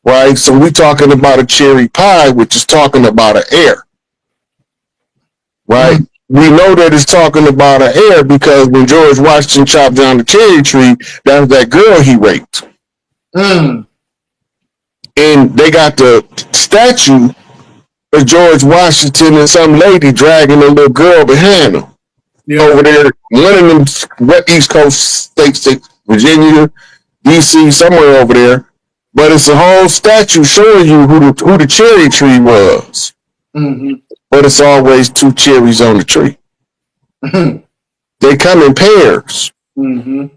right? So we're talking about a cherry pie, which is talking about an heir, right? We know that it's talking about an heir because when George Washington chopped down the cherry tree, that was that girl he raped. And they got the statue of George Washington and some lady dragging a little girl behind him. Over there, one of them East Coast states, Virginia, DC, somewhere over there. But it's a whole statue showing you who the cherry tree was. But it's always two cherries on the tree. They come in pairs.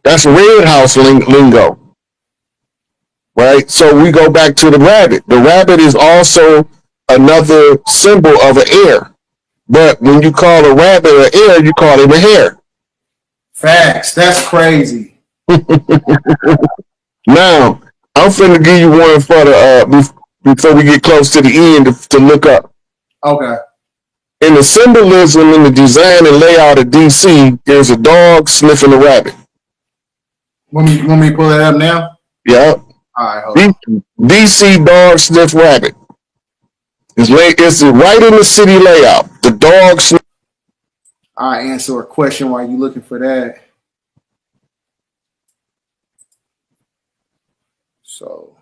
That's red house lingo. Right? So we go back to the rabbit. The rabbit is also another symbol of an heir. But when you call a rabbit an heir, you call him a hare. Facts. That's crazy. Now, I'm finna give you one for the before we get close to the end to look up. Okay. In the symbolism in the design and layout of DC, there's a dog sniffing a rabbit. Want me to pull that up now? Yeah. All right, hold on. DC dog sniff rabbit. It's right in the city layout. The dog sniff. I answer a question while you looking for that. So,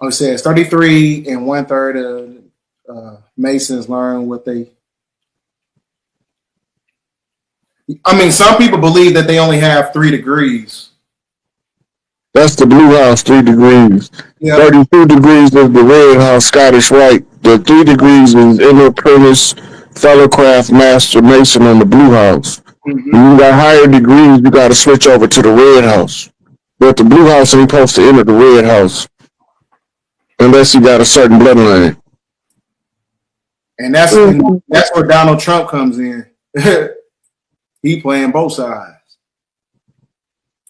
it says 33 and 1/3 of Masons learn what they. I mean, some people believe that they only have 3 degrees. That's the blue house, 3 degrees. Yep. 32 degrees is the red house, Scottish Rite. The 3 degrees is inner apprentice, fellowcraft, master, mason on the blue house. When you got higher degrees, you got to switch over to the red house. But the blue house ain't supposed to enter the red house unless you got a certain bloodline. And that's where Donald Trump comes in. He playing both sides.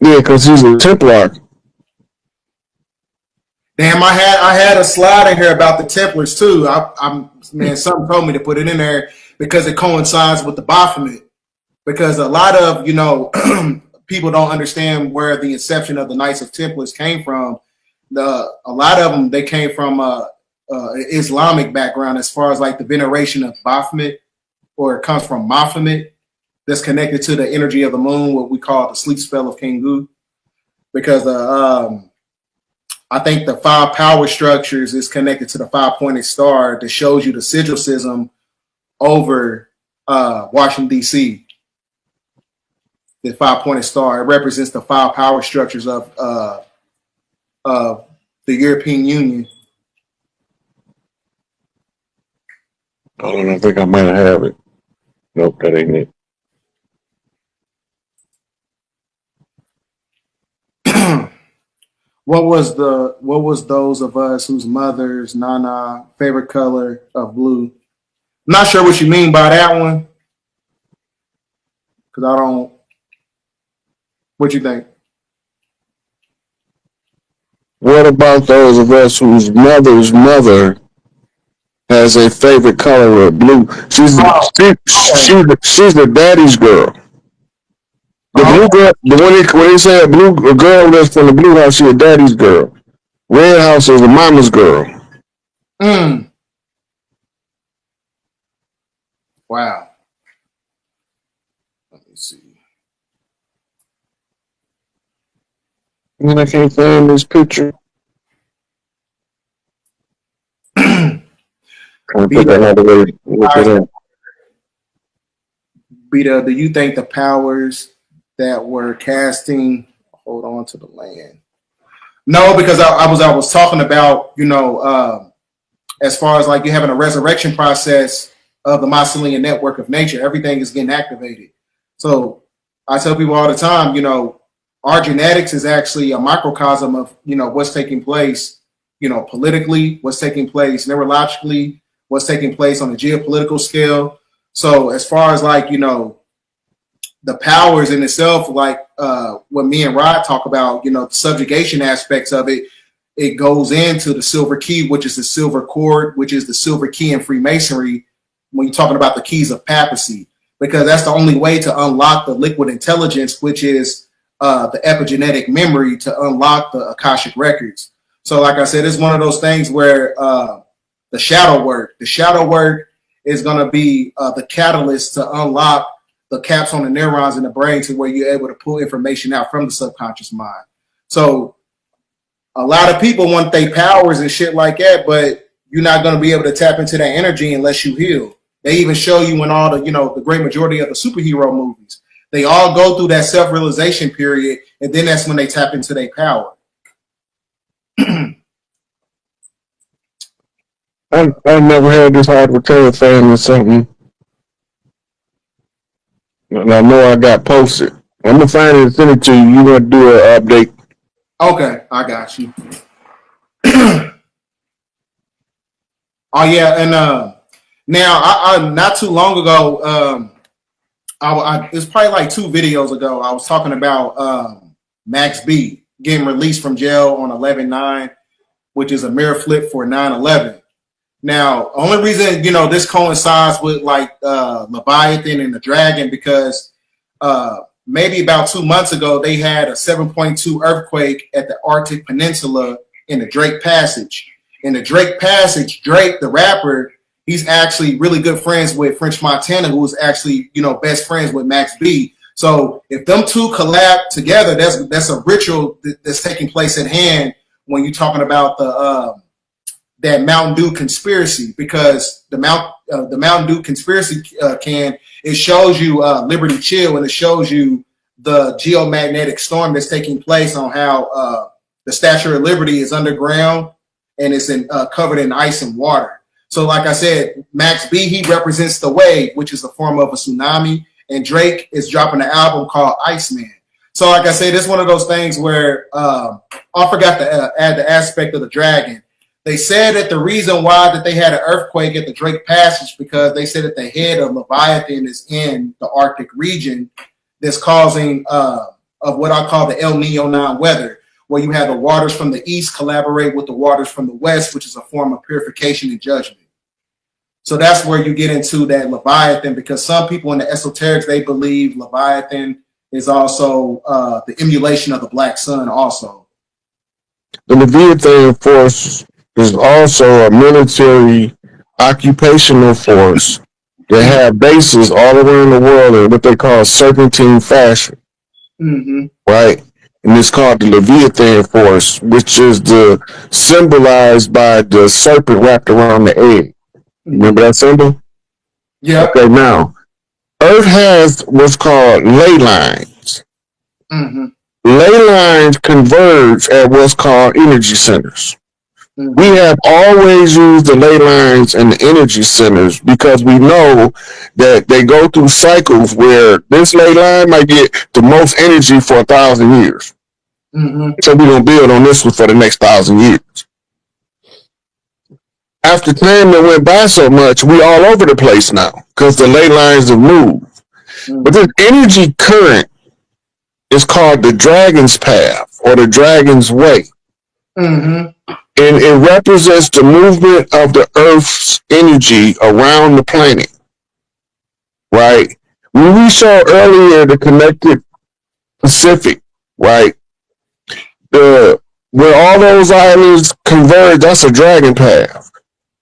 Yeah, because he's a Templar. Damn, I had a slide in here about the Templars too. Man, something told me to put it in there because it coincides with the Baphomet. Because a lot of people don't understand where the inception of the Knights of Templars came from. A lot of them they came from Islamic background as far as like the veneration of Baphomet, or it comes from Baphomet. That's connected to the energy of the moon, what we call the sleep spell of Kingu, because I think the 5 power structures is connected to the 5-pointed star that shows you the sigil system over Washington D.C. The 5-pointed star, it represents the 5 power structures of the European Union. Hold on, I think I might have it. Nope, that ain't it. What was those of us whose mothers, Nana, favorite color of blue? I'm not sure what you mean by that one. Because I don't. What you think? What about those of us whose mother's mother has a favorite color of blue? She's the daddy's girl. The blue girl, when they say a girl that's from the blue house, she's a daddy's girl. Red house is a mama's girl. Wow. Let me see. And I can't find this picture. BDELL, do you think the powers that were casting hold on to the land? No, because I was talking about, as far as like you having a resurrection process of the mycelial network of nature, everything is getting activated. So I tell people all the time, our genetics is actually a microcosm of, what's taking place, politically, what's taking place neurologically, what's taking place on a geopolitical scale. So as far as like, the powers in itself, like what me and Rod talk about, the subjugation aspects of it, it goes into the silver key, which is the silver cord, which is the silver key in Freemasonry when you're talking about the keys of papacy, because that's the only way to unlock the liquid intelligence, which is the epigenetic memory, to unlock the Akashic records. So like I said, it's one of those things where the shadow work is going to be the catalyst to unlock the caps on the neurons in the brain to where you're able to pull information out from the subconscious mind. So a lot of people want their powers and shit like that, but you're not going to be able to tap into that energy unless you heal. They even show you in all the, the great majority of the superhero movies. They all go through that self-realization period, and then that's when they tap into their power. I never had this hard return fan or something. And I know I got posted. I'm gonna find it and send it to you. You gonna do an update? Okay, I got you. Oh yeah, and now I not too long ago, it's probably like 2 videos ago, I was talking about Max B getting released from jail on 11/9, which is a mirror flip for 9/11. Now, only reason this coincides with like Leviathan and the Dragon, because maybe about 2 months ago they had a 7.2 earthquake at the Arctic Peninsula in the Drake Passage. In the Drake Passage, Drake, the rapper, he's actually really good friends with French Montana, who is actually best friends with Max B. So if them two collab together, that's a ritual that's taking place at hand when you're talking about the that Mountain Dew conspiracy, because the Mountain Dew conspiracy it shows you Liberty Chill, and it shows you the geomagnetic storm that's taking place on how the Statue of Liberty is underground and it's covered in ice and water. So like I said, Max B, he represents the wave, which is the form of a tsunami, and Drake is dropping an album called Iceman. So like I said, it's one of those things where I forgot to add the aspect of the dragon. They said that the reason why that they had an earthquake at the Drake Passage, because they said that the head of Leviathan is in the Arctic region that's causing of what I call the El Nino non-weather, where you have the waters from the east collaborate with the waters from the west, which is a form of purification and judgment. So that's where you get into that Leviathan, because some people in the esoterics, they believe Leviathan is also the emulation of the black sun also. The Leviathan force is also a military occupational force that have bases all around the world in what they call serpentine fashion. Mm-hmm. Right? And it's called the Leviathan force, which is symbolized by the serpent wrapped around the egg. Remember that symbol? Yeah. Okay, now, Earth has what's called ley lines. Mm-hmm. Ley lines converge at what's called energy centers. Mm-hmm. We have always used the ley lines and the energy centers because we know that they go through cycles where this ley line might get the most energy for 1,000 years. Mm-hmm. So we're going to build on this one for the next 1,000 years. After time that went by so much, we all over the place now because the ley lines have moved. Mm-hmm. But this energy current is called the dragon's path or the dragon's way. Mm-hmm. And it represents the movement of the Earth's energy around the planet. Right? When we saw earlier the connected Pacific, right? Where all those islands converge, that's a dragon path.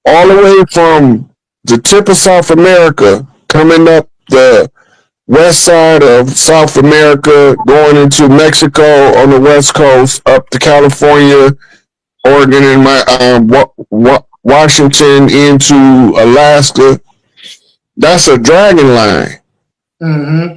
All the way from the tip of South America, coming up the west side of South America, going into Mexico on the west coast, up to California, Oregon, and Washington into Alaska. That's a dragon line. Mm-hmm.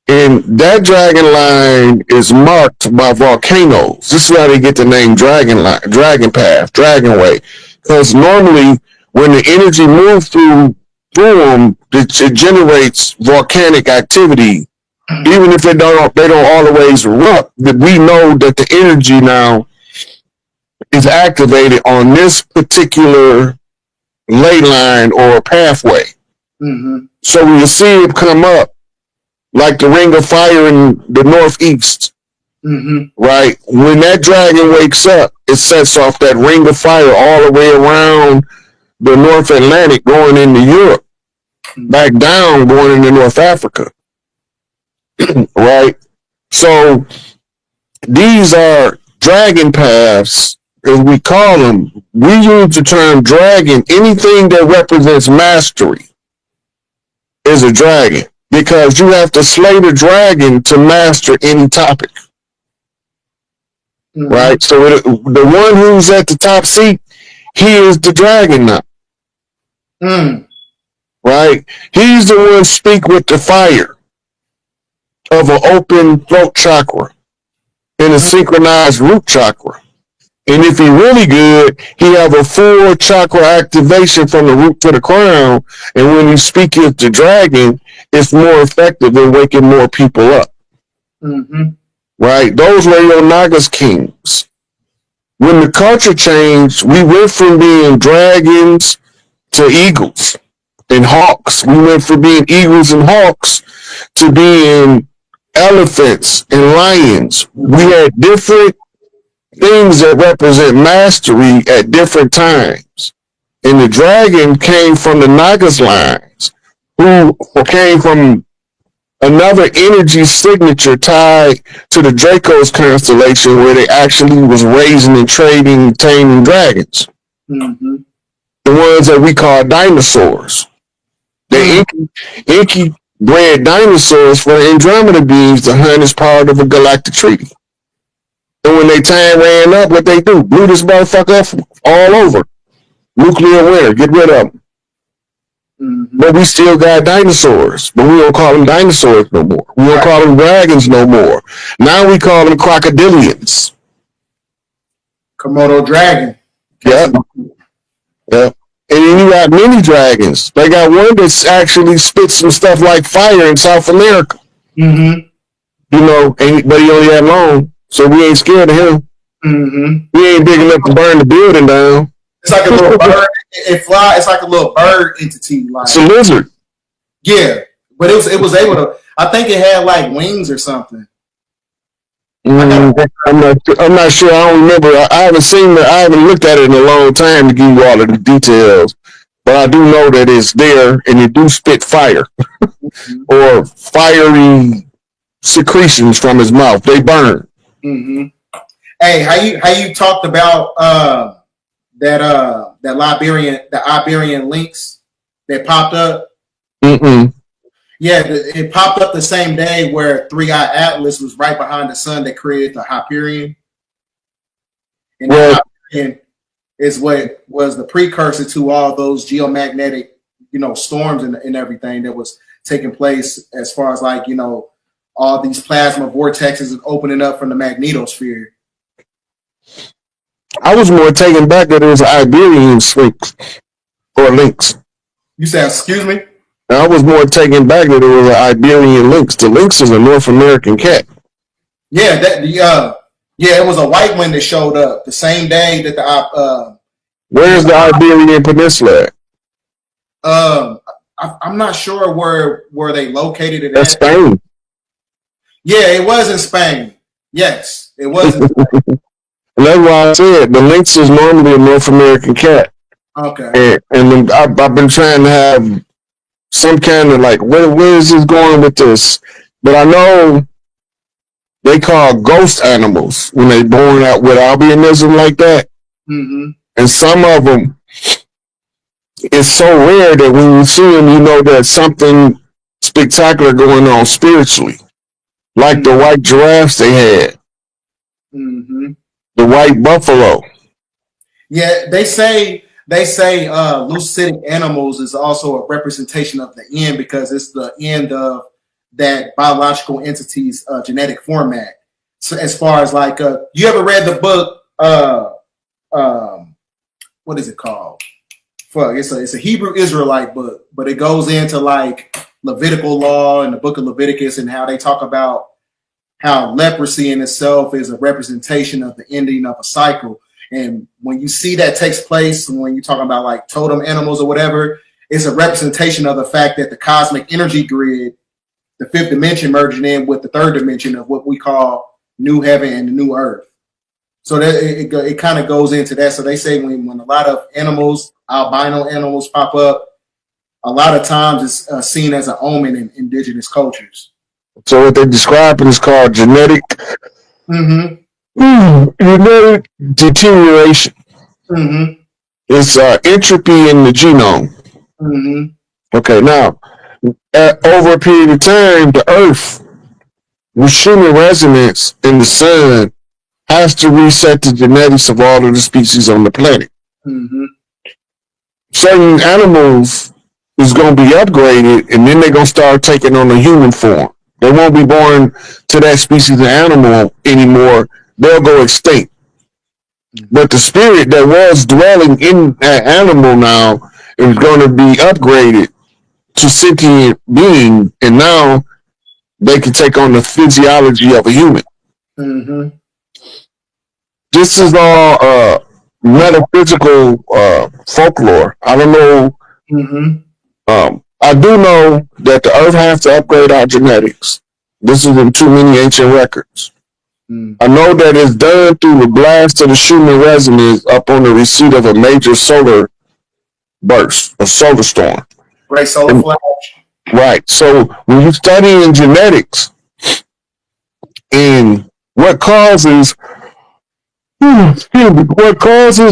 And that dragon line is marked by volcanoes. This is how they get the name dragon line, dragon path, dragon way. Because normally when the energy moves through them, it generates volcanic activity Even if they don't always erupt, but we know that the energy now is activated on this particular ley line or pathway. Mm-hmm. So when you see it come up, like the ring of fire in the northeast, right? When that dragon wakes up, it sets off that ring of fire all the way around the North Atlantic going into Europe, back down going into North Africa, right? So these are dragon paths, as we call them. We use the term dragon. Anything that represents mastery is a dragon, because you have to slay the dragon to master any topic. Right? So the one who's at the top seat, he is the dragon now. Right? He's the one speak with the fire of an open throat chakra and a synchronized root chakra. And if he's really good, he have a full chakra activation from the root to the crown. And when he speaks as the dragon, it's more effective in waking more people up. Right? Those were your Nagas kings. When the culture changed, we went from being dragons to eagles and hawks. We went from being eagles and hawks to being elephants and lions. We had different things that represent mastery at different times. And the dragon came from the Nagas lines, who came from another energy signature tied to the Draco's constellation, where they actually was raising and trading, taming dragons. The ones that we call dinosaurs. The Inky bred dinosaurs for the Andromeda beings to hunt as part of a galactic treaty. And when they time ran up, what they do? Blew this motherfucker up all over. Nuclear winter, get rid of them. But we still got dinosaurs. But we don't call them dinosaurs no more. We don't call them dragons no more. Now we call them crocodilians. Komodo dragon. Yep. Yep. And then you got mini dragons. They got one that's actually spits some stuff like fire in South America. You know, but he only had long. So we ain't scared of him. We ain't big enough to burn the building down. It's like a little bird. It fly. It's like a little bird entity. Like, it's a lizard. Yeah, but it was able to. I think it had like wings or something. I'm not sure. I don't remember. I haven't seen it. I haven't looked at it in a long time to give you all of the details. But I do know that it's there, and it do spit fire or fiery secretions from his mouth. They burn. Hey, how you talked about the Iberian lynx that popped up? Yeah, it popped up the same day where 3i Atlas was right behind the sun that created the Hyperion. And the Hyperion is what was the precursor to all those geomagnetic, storms and everything that was taking place, as far as like, all these plasma vortexes opening up from the magnetosphere. I was more taken back that it was an Iberian sphinx or lynx. You said, excuse me? I was more taken back that it was an Iberian lynx. The lynx is a North American cat. Yeah, it was a white one that showed up the same day that the where's the Iberian Peninsula at? I'm not sure where they located it. That's Spain. Yeah, it was in Spain. Yes, it was in Spain. And that's why I said the lynx is normally a North American cat. Okay. And I've been trying to have some kind of like, where is this going with this? But I know they call ghost animals when they born out with albinism like that. And some of them, it's so rare that when you see them, you know there's something spectacular going on spiritually. Like the white giraffes they had. The white buffalo. Yeah, they say lucidic animals is also a representation of the end, because it's the end of that biological entity's genetic format. So as far as like, you ever read the book? What is it called? Fuck, it's a Hebrew Israelite book, but it goes into like Levitical law in the book of Leviticus, and how they talk about how leprosy in itself is a representation of the ending of a cycle. And when you see that takes place, when you're talking about like totem animals or whatever, it's a representation of the fact that the cosmic energy grid, the fifth dimension, merging in with the third dimension of what we call new heaven and the new earth. So that it kind of goes into that. So they say when a lot of animals, albino animals, pop up, a lot of times it's seen as an omen in indigenous cultures. So what they describe is called genetic genetic deterioration. It's entropy in the genome. Okay, now over a period of time, the Earth, with human resonance in the sun, has to reset the genetics of all of the species on the planet. Certain animals is going to be upgraded, and then they're going to start taking on a human form. They won't be born to that species of animal anymore. They'll go extinct. But the spirit that was dwelling in that animal now is going to be upgraded to sentient being, and now they can take on the physiology of a human. This is all metaphysical folklore. I don't know. I do know that the Earth has to upgrade our genetics. This is in too many ancient records. I know that it's done through the blast of the Schumann resonance up on the receipt of a major solar burst, a solar storm. Great solar flash. Right. So when you study in genetics and what causes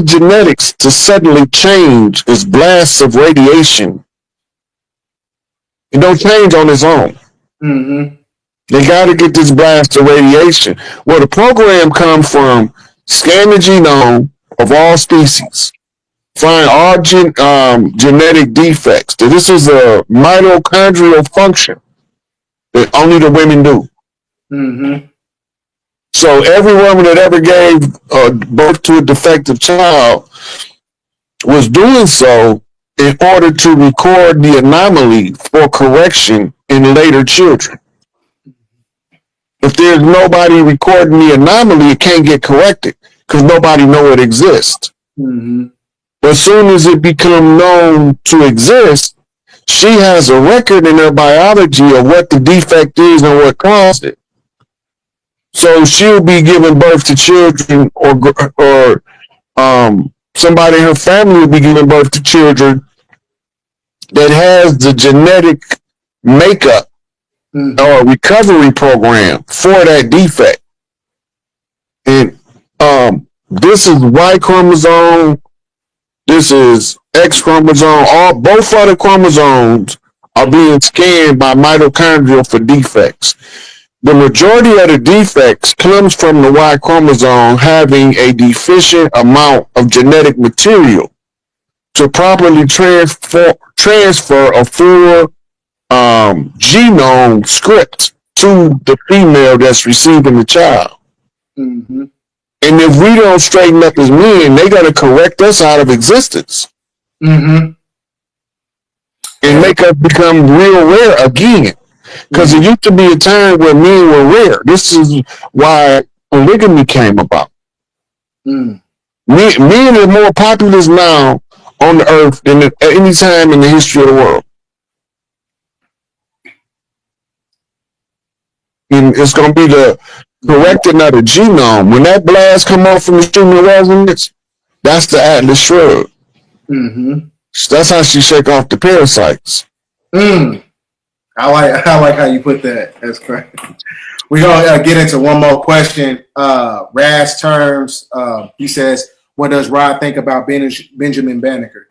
genetics to suddenly change is blasts of radiation. It don't change on its own. They got to get this blast of radiation. Well, the program comes from scan the genome of all species, find all genetic defects. This is a mitochondrial function that only the women do. So every woman that ever gave birth to a defective child was doing so in order to record the anomaly for correction in later children. If there's nobody recording the anomaly, it can't get corrected because nobody know it exists. But as soon as it becomes known to exist, she has a record in her biology of what the defect is and what caused it. So she'll be giving birth to children, or somebody in her family will be giving birth to children that has the genetic makeup or recovery program for that defect. And this is Y chromosome, this is X chromosome, both of the chromosomes are being scanned by mitochondria for defects. The majority of the defects comes from the Y chromosome having a deficient amount of genetic material to properly transfer a full genome script to the female that's receiving the child. And if we don't straighten up as men, they got to correct us out of existence and make us become real rare again. Because it used to be a time where men were rare. This is why polygamy came about. Men are more populous now on the earth than at any time in the history of the world. And it's going to be the correcting of the genome. When that blast come off from the Schumann resonance, that's the Atlas Shrugged. That's how she shake off the parasites. I like how you put that. That's correct. We're gonna get into one more question. Raz terms. He says, "What does Rod think about Benjamin Banneker?"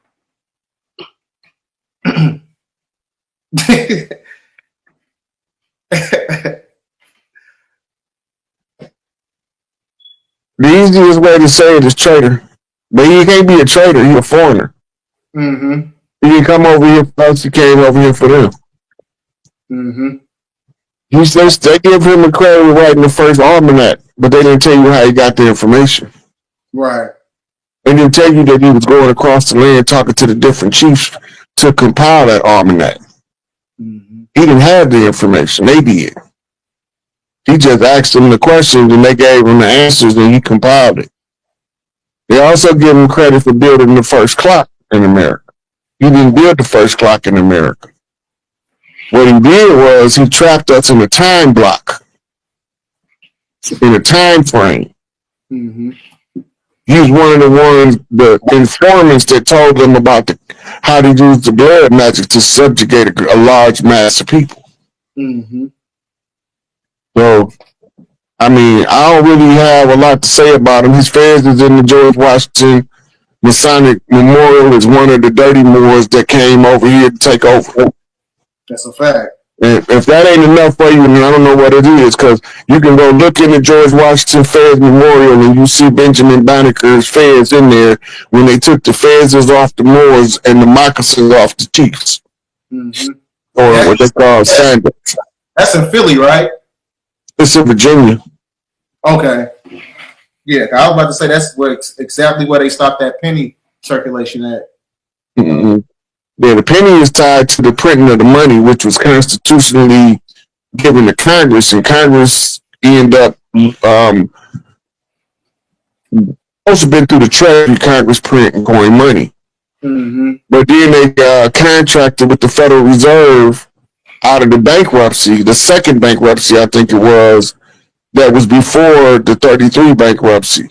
The easiest way to say it is traitor. But he can't be a traitor. He's a foreigner. He didn't come over here for us. He came over here for them. They gave him a credit for writing the first almanac, but they didn't tell you how he got the information. Right. They didn't tell you that he was going across the land talking to the different chiefs to compile that almanac. He didn't have the information. They did. He just asked them the questions and they gave him the answers and he compiled it. They also give him credit for building the first clock in America. He didn't build the first clock in America. What he did was he trapped us in a time block, in a time frame. Mm-hmm. He's one of the informants that told them about how to use the blood magic to subjugate a large mass of people. Mm-hmm. So, I mean, I don't really have a lot to say about him. His fez is in the George Washington Masonic Memorial. Is one of the dirty Moors that came over here to take over. That's a fact. And if that ain't enough for you, then I don't know what it is, because you can go look in the George Washington Fez Memorial and you see Benjamin Banneker's fez in there when they took the fezes off the Moors and the moccasins off the chiefs. Mm-hmm. Or what they call sandals. That's in Philly, right? It's in Virginia. Okay. Yeah, I was about to say that's exactly where they stopped that penny circulation at. Mm-hmm. Yeah, the penny is tied to the printing of the money, which was constitutionally given to Congress, and Congress ended up also been through the Treasury. Congress printing coin money, mm-hmm. But then they contracted with the Federal Reserve out of the bankruptcy, the second bankruptcy, I think it was, that was before the 33 bankruptcy.